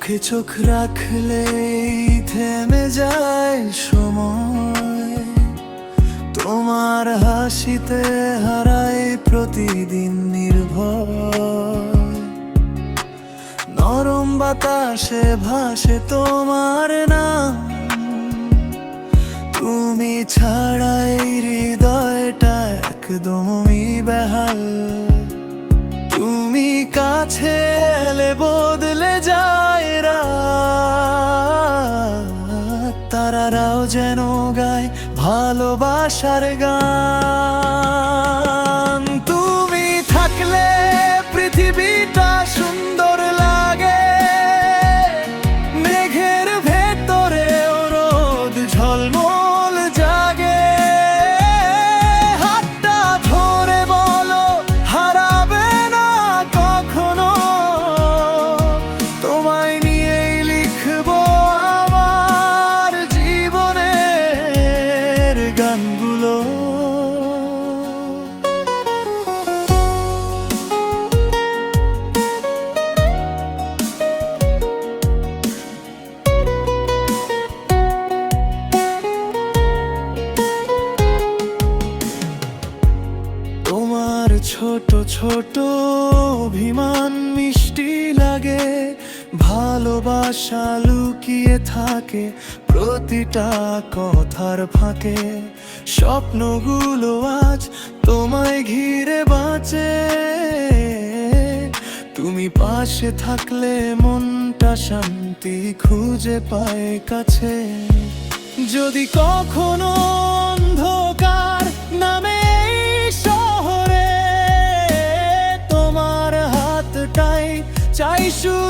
চোখে চোখ রাখলেই থেমে যায় সময়, তোমার হাসিতে হারাই প্রতিদিন নির্ভয়। নরম বাতাসে ভাসে তোমার নাম, তুমি ছাড়াই হৃদয়টা একদমই বেহাল। তুমি কাছে এলে বদলে যায় রাত, তারারাও যেন গায় ভালোবাসার গান। তুমি থাকলে পৃথিবীটা সুন্দর লাগে, মেঘের ভেতরেও রোদ ঝলমল জাগে। হাতটা ধরে বলো হারাবে না কখনো, তোমায় নিয়েই লিখবো আমার জীবনের গানগুলো। তোমার ছোট ছোট অভিমান মিষ্টি লাগে, ভালোবাসা লুকিয়ে থাকে প্রতিটা কথার ফাঁকে। স্বপ্নগুলো আজ তোমায় ঘিরে বাঁচে, তুমি পাশে থাকলে মনটা শান্তি খুঁজে পায় কাছে। যদি কখনো অন্ধকার নামে এই শহরে, তোমার হাতটাই চাই শুধু